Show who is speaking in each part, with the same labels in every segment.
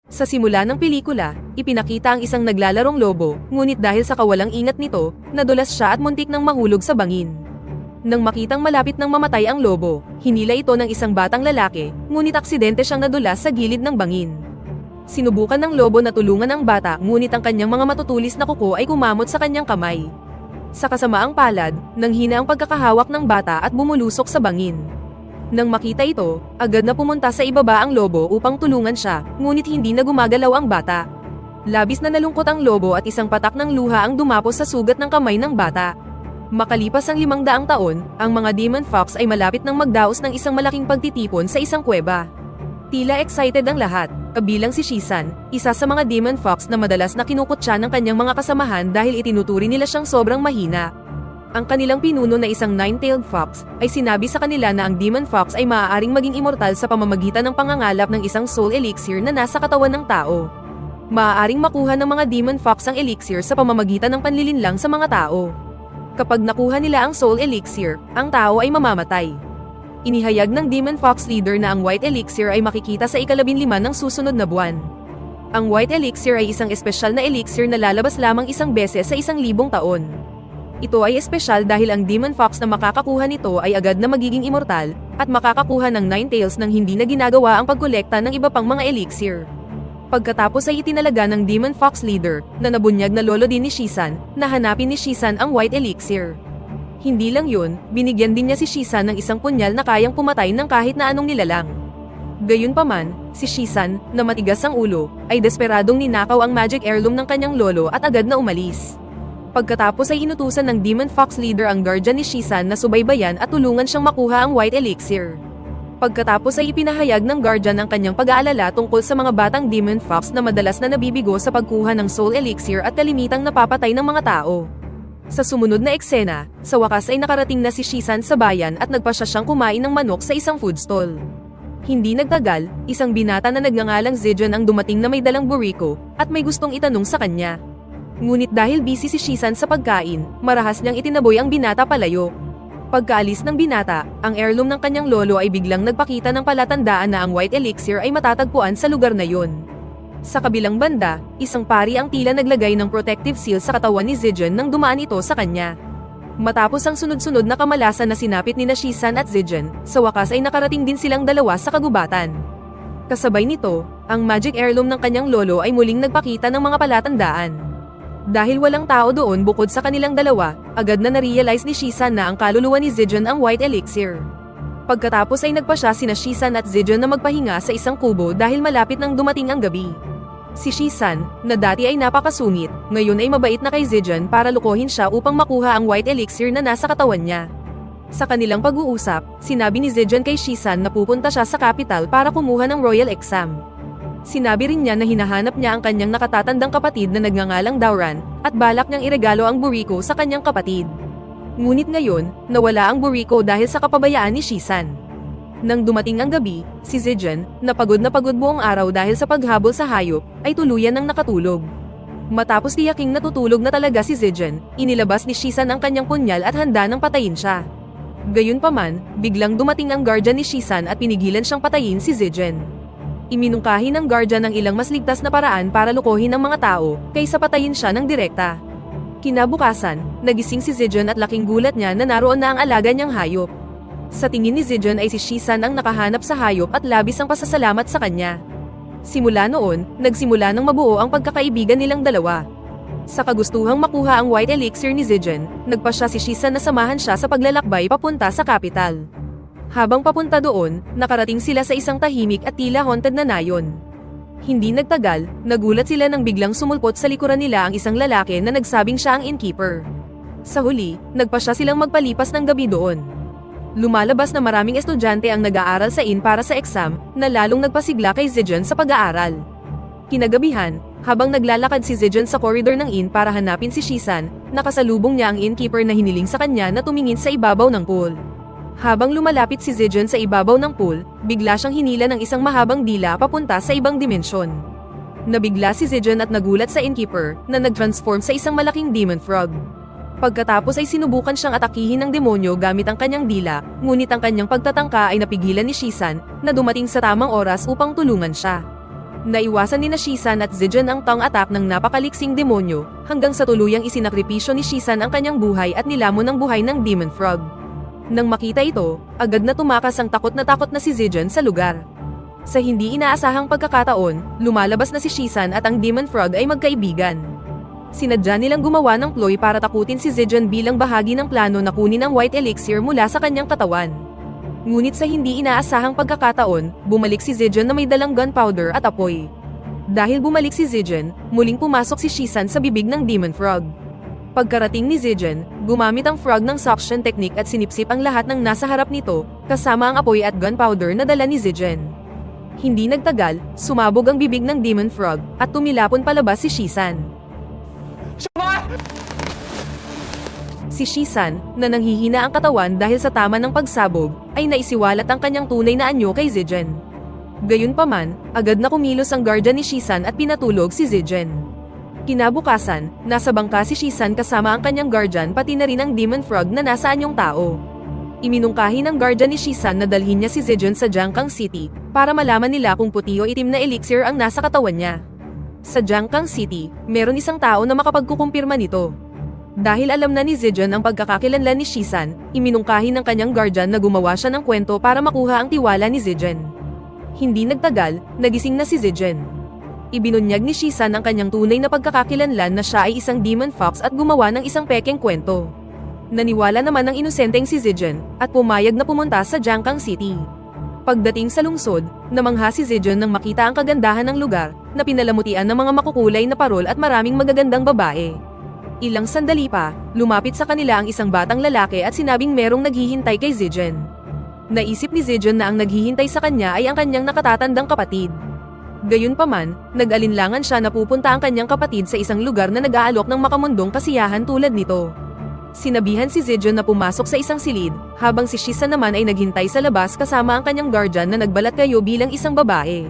Speaker 1: Sa simula ng pelikula, ipinakita ang isang naglalarong lobo, ngunit dahil sa kawalang ingat nito, nadulas siya at muntik nang mahulog sa bangin. Nang makitang malapit nang mamatay ang lobo, hinila ito ng isang batang lalaki, ngunit aksidente siyang nadulas sa gilid ng bangin. Sinubukan ng lobo na tulungan ang bata, ngunit ang kanyang mga matutulis na kuko ay kumamot sa kanyang kamay. Sa kasamaang palad, nanghina ang pagkakahawak ng bata at bumulusok sa bangin. Nang makita ito, agad na pumunta sa ibaba ang lobo upang tulungan siya, ngunit hindi na gumagalaw ang bata. Labis na nalungkot ang lobo at isang patak ng luha ang dumapos sa sugat ng kamay ng bata. Makalipas ang 500 taon, ang mga demon fox ay malapit nang magdaos ng isang malaking pagtitipon sa isang kuweba. Tila excited ang lahat, kabilang si Shisan, isa sa mga demon fox na madalas na kinukutya ng kanyang mga kasamahan dahil itinuturi nila siyang sobrang mahina. Ang kanilang pinuno na isang nine-tailed fox ay sinabi sa kanila na ang demon fox ay maaaring maging immortal sa pamamagitan ng pangangalap ng isang soul elixir na nasa katawan ng tao. Maaaring makuha ng mga demon fox ang elixir sa pamamagitan ng panlilinlang sa mga tao. Kapag nakuha nila ang soul elixir, ang tao ay mamamatay. Inihayag ng demon fox leader na ang white elixir ay makikita sa ika-15 ng susunod na buwan. Ang white elixir ay isang espesyal na elixir na lalabas lamang isang beses sa 1,000 taon. Ito ay espesyal dahil ang demon fox na makakakuha nito ay agad na magiging immortal, at makakakuha ng 9 tails nang hindi na ginagawa ang pagkolekta ng iba pang mga elixir. Pagkatapos ay itinalaga ng demon fox leader, na nabunyag na lolo din ni Shisan, na hanapin ni Shisan ang white elixir. Hindi lang yun, binigyan din niya si Shisan ng isang punyal na kayang pumatay ng kahit na anong nilalang. Gayunpaman, si Shisan, na matigas ang ulo, ay desperadong ninakaw ang magic heirloom ng kanyang lolo at agad na umalis. Pagkatapos ay inutusan ng demon fox leader ang guardian ni Shisan na subaybayan at tulungan siyang makuha ang white elixir. Pagkatapos ay ipinahayag ng guardian ang kanyang pag-aalala tungkol sa mga batang demon fox na madalas na nabibigo sa pagkuha ng soul elixir at kalimitang napapatay ng mga tao. Sa sumunod na eksena, sa wakas ay nakarating na si Shisan sa bayan at nagpasya siyang kumain ng manok sa isang food stall. Hindi nagtagal, isang binata na nagngangalang Zijon ang dumating na may dalang burrito, at may gustong itanong sa kanya. Ngunit dahil busy si Shisan sa pagkain, marahas niyang itinaboy ang binata palayo. Pagkaalis ng binata, ang heirloom ng kanyang lolo ay biglang nagpakita ng palatandaan na ang white elixir ay matatagpuan sa lugar na yon. Sa kabilang banda, isang pari ang tila naglagay ng protective seal sa katawan ni Zijon nang dumaan ito sa kanya. Matapos ang sunod-sunod na kamalasan na sinapit ni Shisan at Zijon, sa wakas ay nakarating din silang dalawa sa kagubatan. Kasabay nito, ang magic heirloom ng kanyang lolo ay muling nagpakita ng mga palatandaan. Dahil walang tao doon bukod sa kanilang dalawa, agad na narealize ni Shisan na ang kaluluwa ni Zijon ang white elixir. Pagkatapos ay nagpasya sina Shisan at Zijon na magpahinga sa isang kubo dahil malapit nang dumating ang gabi. Si Shisan, na dati ay napakasungit, ngayon ay mabait na kay Zijon para lukohin siya upang makuha ang white elixir na nasa katawan niya. Sa kanilang pag-uusap, sinabi ni Zijon kay Shisan na pupunta siya sa capital para kumuha ng royal exam. Sinabi rin niya na hinahanap niya ang kanyang nakatatandang kapatid na nagngangalang Dauran, at balak niyang iregalo ang burrito sa kanyang kapatid. Ngunit ngayon, nawala ang burrito dahil sa kapabayaan ni Shisan. Nang dumating ang gabi, si Zijon, na pagod buong araw dahil sa paghabol sa hayop, ay tuluyan ng nakatulog. Matapos tiyaking natutulog na talaga si Zijon, inilabas ni Shisan ang kanyang punyal at handa nang patayin siya. Gayunpaman, biglang dumating ang guardian ni Shisan at pinigilan siyang patayin si Zijon. Iminungkahi ng guardian ng ilang mas ligtas na paraan para lukohin ang mga tao, kaysa patayin siya ng direkta. Kinabukasan, nagising si Zijon at laking gulat niya na naroon na ang alaga niyang hayop. Sa tingin ni Zijon ay si Shisan ang nakahanap sa hayop at labis ang pasasalamat sa kanya. Simula noon, nagsimula ng mabuo ang pagkakaibigan nilang dalawa. Sa kagustuhang makuha ang white elixir ni Zijon, nagpasya si Shisan na samahan siya sa paglalakbay papunta sa capital. Habang papunta doon, nakarating sila sa isang tahimik at tila haunted na nayon. Hindi nagtagal, nagulat sila nang biglang sumulpot sa likuran nila ang isang lalaki na nagsabing siya ang innkeeper. Sa huli, nagpasya silang magpalipas ng gabi doon. Lumalabas na maraming estudyante ang nag-aaral sa inn para sa exam, na lalong nagpasigla kay Zijon sa pag-aaral. Kinagabihan, habang naglalakad si Zijon sa koridor ng inn para hanapin si Shisan, nakasalubong niya ang innkeeper na hiniling sa kanya na tumingin sa ibabaw ng pool. Habang lumalapit si Zijon sa ibabaw ng pool, bigla siyang hinila ng isang mahabang dila papunta sa ibang dimensyon. Nabigla si Zijon at nagulat sa innkeeper, na nag-transform sa isang malaking demon frog. Pagkatapos ay sinubukan siyang atakihin ng demonyo gamit ang kanyang dila, ngunit ang kanyang pagtatangka ay napigilan ni Shisan, na dumating sa tamang oras upang tulungan siya. Naiwasan ni Shisan at Zijan ang tongue attack ng napakaliksing demonyo, hanggang sa tuluyang isinakripisyo ni Shisan ang kanyang buhay at nilamon ang buhay ng Demon Frog. Nang makita ito, agad na tumakas ang takot na si Zijan sa lugar. Sa hindi inaasahang pagkakataon, lumalabas na si Shisan at ang Demon Frog ay magkaibigan. Sinadya nilang gumawa ng ploy para takutin si Zijan bilang bahagi ng plano na kunin ang White Elixir mula sa kanyang katawan. Ngunit sa hindi inaasahang pagkakataon, bumalik si Zijan na may dalang gunpowder at apoy. Dahil bumalik si Zijan, muling pumasok si Shisan sa bibig ng Demon Frog. Pagkarating ni Zijan, gumamit ang frog ng suction technique at sinipsip ang lahat ng nasa harap nito, kasama ang apoy at gunpowder na dala ni Zijan. Hindi nagtagal, sumabog ang bibig ng Demon Frog, at tumilapon palabas si Shisan. Si Shisan, na nanghihina ang katawan dahil sa tama ng pagsabog, ay naisiwalat ang kanyang tunay na anyo kay Zijan. Gayunpaman, agad na kumilos ang guardian ni Shisan at pinatulog si Zijan. Kinabukasan, nasa bangka si Shisan kasama ang kanyang guardian pati na rin ang Demon Frog na nasa anyong tao. Iminungkahi ng guardian ni Shisan na dalhin niya si Zijan sa Jiangkang City, para malaman nila kung puti o itim na elixir ang nasa katawan niya. Sa Jiangkang City, meron isang tao na makapagkukumpirma nito. Dahil alam na ni Zijan ang pagkakakilanlan ni Shisan, iminungkahi ng kanyang guardian na gumawa siya ng kwento para makuha ang tiwala ni Zijan. Hindi nagtagal, nagising na si Zijan. Ibinunyag ni Shisan ang kanyang tunay na pagkakakilanlan na siya ay isang demon fox at gumawa ng isang pekeng kwento. Naniwala naman ang inosenteng si Zijan, at pumayag na pumunta sa Jiangkang City. Pagdating sa lungsod, namangha si Zijan nang makita ang kagandahan ng lugar, na pinalamutian ng mga makukulay na parol at maraming magagandang babae. Ilang sandali pa, lumapit sa kanila ang isang batang lalaki at sinabing merong naghihintay kay Zijan. Naisip ni Zijan na ang naghihintay sa kanya ay ang kanyang nakatatandang kapatid. Gayunpaman, nag-alinlangan siya na pupunta ang kanyang kapatid sa isang lugar na nag-aalok ng makamundong kasiyahan tulad nito. Sinabihan si Zijan na pumasok sa isang silid, habang si Shisan naman ay naghintay sa labas kasama ang kanyang guardian na nagbalat kayo bilang isang babae.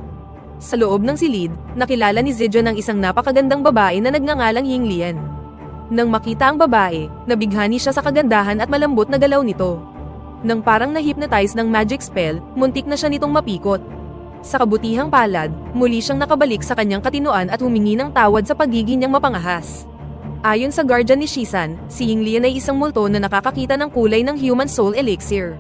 Speaker 1: Sa loob ng silid, nakilala ni Zijan ang isang napakagandang babae na nagngangalang Yinglian. Nang makita ang babae, nabighani siya sa kagandahan at malambot na galaw nito. Nang parang na-hypnotize ng magic spell, muntik na siya nitong mapikot. Sa kabutihang palad, muli siyang nakabalik sa kanyang katinoan at humingi ng tawad sa pagiging niyang mapangahas. Ayon sa guardian ni Shisan, si Yinglian ay isang multo na nakakakita ng kulay ng human soul elixir.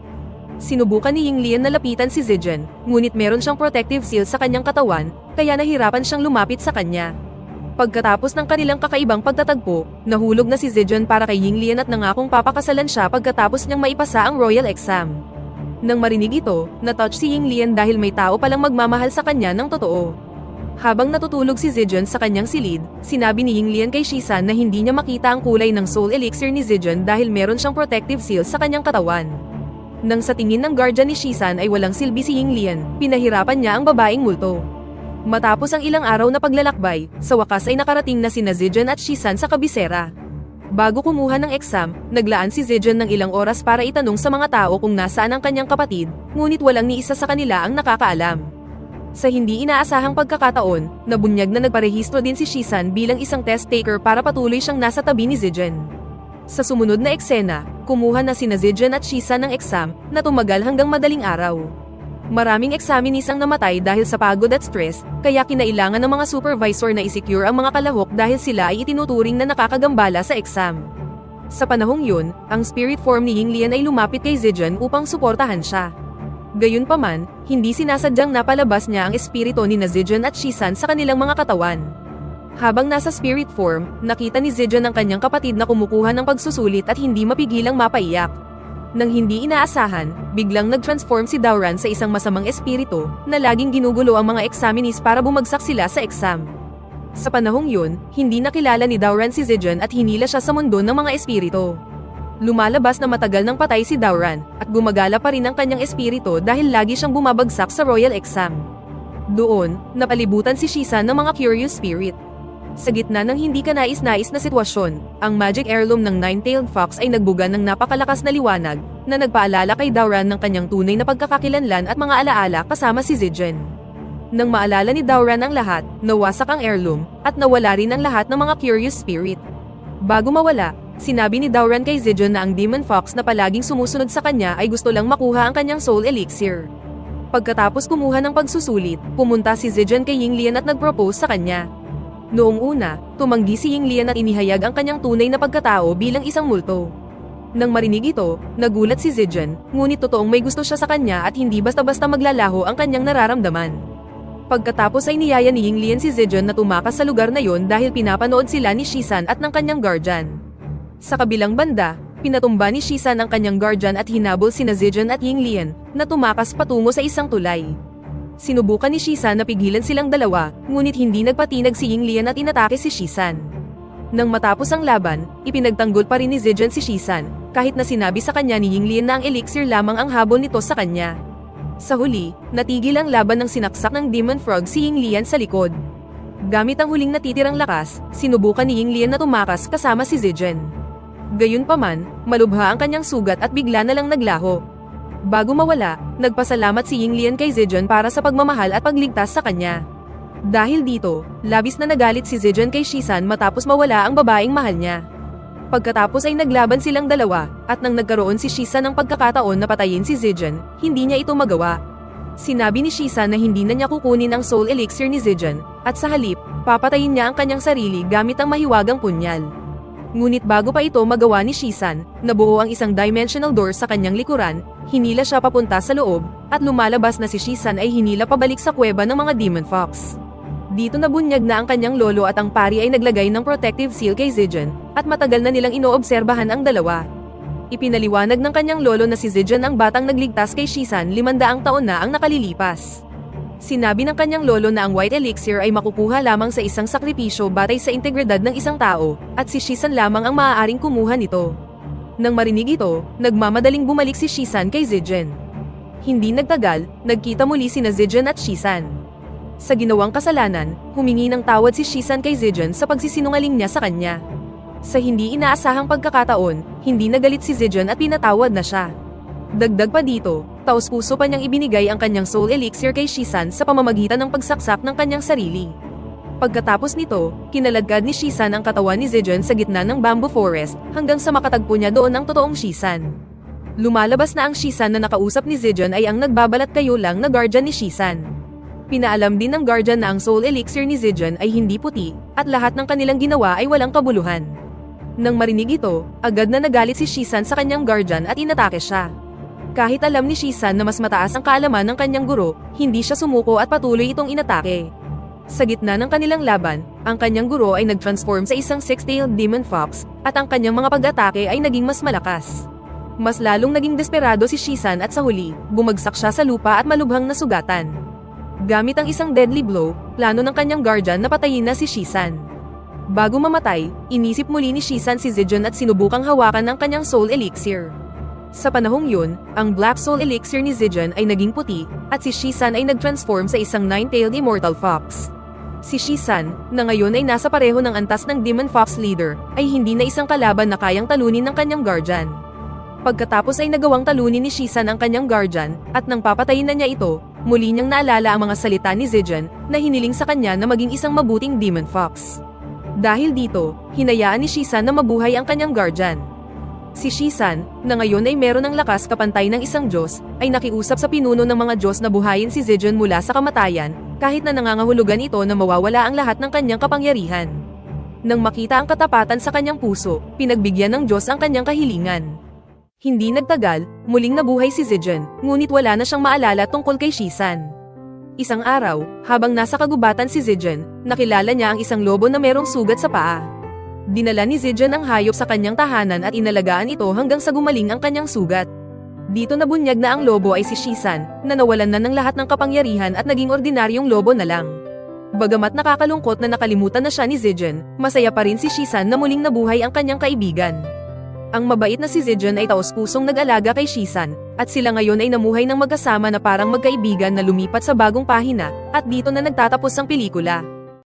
Speaker 1: Sinubukan ni Yinglian na lapitan si Zijan, ngunit meron siyang protective seal sa kanyang katawan, kaya nahirapan siyang lumapit sa kanya. Pagkatapos ng kanilang kakaibang pagtatagpo, nahulog na si Zijan para kay Yinglian at nangakong papakasalan siya pagkatapos niyang maipasa ang royal exam. Nang marinig ito, na-touch si Yinglian dahil may tao palang magmamahal sa kanya ng totoo. Habang natutulog si Zijan sa kanyang silid, sinabi ni Yinglian kay Shisan na hindi niya makita ang kulay ng soul elixir ni Zijan dahil meron siyang protective seal sa kanyang katawan. Nang sa tingin ng guardian ni Shisan ay walang silbi si Yinglian, pinahirapan niya ang babaeng multo. Matapos ang ilang araw na paglalakbay, sa wakas ay nakarating na sina Zijan at Shisan sa kabisera. Bago kumuha ng exam, naglaan si Zijan ng ilang oras para itanong sa mga tao kung nasaan ang kanyang kapatid, ngunit walang ni isa sa kanila ang nakakaalam. Sa hindi inaasahang pagkakataon, nabunyag na nagparehistro din si Shisan bilang isang test taker para patuloy siyang nasa tabi ni Zijan. Sa sumunod na eksena, kumuha na sina Zijan at Shisan ng exam, na tumagal hanggang madaling araw. Maraming examinees ang namatay dahil sa pagod at stress, kaya kinailangan ng mga supervisor na i-secure ang mga kalahok dahil sila ay itinuturing na nakakagambala sa exam. Sa panahong yun, ang spirit form ni Yinglian ay lumapit kay Zijan upang suportahan siya. Gayunpaman, hindi sinasadyang napalabas niya ang espiritu ni Zijan at Shisan sa kanilang mga katawan. Habang nasa spirit form, nakita ni Zijan ang kanyang kapatid na kumukuha ng pagsusulit at hindi mapigilang mapaiyak. Nang hindi inaasahan, biglang nag-transform si Dauran sa isang masamang espiritu, na laging ginugulo ang mga examinees para bumagsak sila sa exam. Sa panahong yun, hindi nakilala ni Dauran si Zijan at hinila siya sa mundo ng mga espiritu. Lumalabas na matagal nang patay si Dauran, at gumagala pa rin ang kanyang espiritu dahil lagi siyang bumabagsak sa royal exam. Doon, napalibutan si Shisan ng mga curious spirit. Sa gitna ng hindi kanais-nais na sitwasyon, ang magic heirloom ng Nine-Tailed Fox ay nagbuga ng napakalakas na liwanag, na nagpaalala kay Dauran ng kanyang tunay na pagkakakilanlan at mga alaala kasama si Zijan. Nang maalala ni Dauran ang lahat, nawasak ang heirloom, at nawala rin ang lahat ng mga curious spirit. Bago mawala, sinabi ni Dauran kay Zijan na ang Demon Fox na palaging sumusunod sa kanya ay gusto lang makuha ang kanyang soul elixir. Pagkatapos kumuha ng pagsusulit, pumunta si Zijan kay Yinglian at nagpropose sa kanya. Noong una, tumanggi si Yinglian at inihayag ang kanyang tunay na pagkatao bilang isang multo. Nang marinig ito, nagulat si Zijan, ngunit totoong may gusto siya sa kanya at hindi basta-basta maglalaho ang kanyang nararamdaman. Pagkatapos ay niyaya ni Yinglian si Zijan na tumakas sa lugar na yon dahil pinapanood sila ni Shisan at ng kanyang guardian. Sa kabilang banda, pinatumba ni Shisan ang kanyang guardian at hinabol sina Zijan at Yinglian na tumakas patungo sa isang tulay. Sinubukan ni Shisan na pigilan silang dalawa, ngunit hindi nagpatinag si Yinglian at inatake si Shisan. Nang matapos ang laban, ipinagtanggol pa rin ni Zijan si Shisan, kahit na sinabi sa kanya ni Yinglian na ang elixir lamang ang habol nito sa kanya. Sa huli, natigil ang laban ng sinaksak ng Demon Frog si Yinglian sa likod. Gamit ang huling natitirang lakas, sinubukan ni Yinglian na tumakas kasama si Zijan. Gayunpaman, malubha ang kanyang sugat at bigla na lang naglaho. Bago mawala, nagpasalamat si Yinglian kay Zijan para sa pagmamahal at pagligtas sa kanya. Dahil dito, labis na nagalit si Zijan kay Shisan matapos mawala ang babaeng mahal niya. Pagkatapos ay naglaban silang dalawa, at nang nagkaroon si Shisan ng pagkakataon na patayin si Zijan, hindi niya ito magawa. Sinabi ni Shisan na hindi na niya kukunin ang soul elixir ni Zijan, at sa halip, papatayin niya ang kanyang sarili gamit ang mahiwagang punyal. Ngunit bago pa ito magawa ni Shisan, nabuo ang isang dimensional door sa kanyang likuran, hinila siya papunta sa loob, at lumalabas na si Shisan ay hinila pabalik sa kuweba ng mga Demon Fox. Dito nabunyag na ang kanyang lolo at ang pari ay naglagay ng protective seal kay Zijan, at matagal na nilang inoobserbahan ang dalawa. Ipinaliwanag ng kanyang lolo na si Zijan ang batang nagligtas kay Shisan 500 taon na ang nakalilipas. Sinabi ng kanyang lolo na ang white elixir ay makukuha lamang sa isang sakripisyo batay sa integridad ng isang tao, at si Shisan lamang ang maaaring kumuha nito. Nang marinig ito, nagmamadaling bumalik si Shisan kay Zijan. Hindi nagtagal, nagkita muli sina Zijan at Shisan. Sa ginawang kasalanan, humingi ng tawad si Shisan kay Zijan sa pagsisinungaling niya sa kanya. Sa hindi inaasahang pagkakataon, hindi nagalit si Zijan at pinatawad na siya. Dagdag pa dito, taos-puso pa niyang ibinigay ang kanyang soul elixir kay Shisan sa pamamagitan ng pagsaksak ng kanyang sarili. Pagkatapos nito, kinaladkad ni Shisan ang katawan ni Zijan sa gitna ng bamboo forest hanggang sa makatagpo niya doon ang totoong Shisan. Lumalabas na ang Shisan na nakausap ni Zijan ay ang nagbabalat kayo lang na guardian ni Shisan. Pinaalam din ng guardian na ang soul elixir ni Zijan ay hindi puti, at lahat ng kanilang ginawa ay walang kabuluhan. Nang marinig ito, agad na nagalit si Shisan sa kanyang guardian at inatake siya. Kahit alam ni Shisan na mas mataas ang kaalaman ng kanyang guro, hindi siya sumuko at patuloy itong inatake. Sa gitna ng kanilang laban, ang kanyang guro ay nag-transform sa isang six-tailed demon fox, at ang kanyang mga pag-atake ay naging mas malakas. Mas lalong naging desperado si Shisan at sa huli, bumagsak siya sa lupa at malubhang nasugatan. Gamit ang isang deadly blow, plano ng kanyang guardian na patayin na si Shisan. Bago mamatay, inisip muli ni Shisan si Zijan at sinubukang hawakan ang kanyang soul elixir. Sa panahong yun, ang black soul elixir ni Zijan ay naging puti, at si Shisan ay nag-transform sa isang nine-tailed immortal fox. Si Shisan, na ngayon ay nasa pareho ng antas ng Demon Fox leader, ay hindi na isang kalaban na kayang talunin ng kanyang guardian. Pagkatapos ay nagawang talunin ni Shisan ang kanyang guardian, at nang papatayin na niya ito, muli niyang naalala ang mga salita ni Zijan na hiniling sa kanya na maging isang mabuting Demon Fox. Dahil dito, hinayaan ni Shisan na mabuhay ang kanyang guardian. Si Shisan, na ngayon ay meron ng lakas kapantay ng isang Diyos, ay nakiusap sa pinuno ng mga Diyos na buhayin si Zijan mula sa kamatayan, kahit na nangangahulugan ito na mawawala ang lahat ng kanyang kapangyarihan. Nang makita ang katapatan sa kanyang puso, pinagbigyan ng Diyos ang kanyang kahilingan. Hindi nagtagal, muling nabuhay si Zijan, ngunit wala na siyang maalala tungkol kay Shisan. Isang araw, habang nasa kagubatan si Zijan, nakilala niya ang isang lobo na merong sugat sa paa. Dinala ni Zijan ang hayop sa kanyang tahanan at inalagaan ito hanggang sa gumaling ang kanyang sugat. Dito nabunyag na ang lobo ay si Shisan, na nawalan na ng lahat ng kapangyarihan at naging ordinaryong lobo na lang. Bagamat nakakalungkot na nakalimutan na siya ni Zijan, masaya pa rin si Shisan na muling nabuhay ang kanyang kaibigan. Ang mabait na si Zijan ay taos-pusong nag-alaga kay Shisan, at sila ngayon ay namuhay ng magkasama na parang magkaibigan na lumipat sa bagong pahina, at dito na nagtatapos ang pelikula.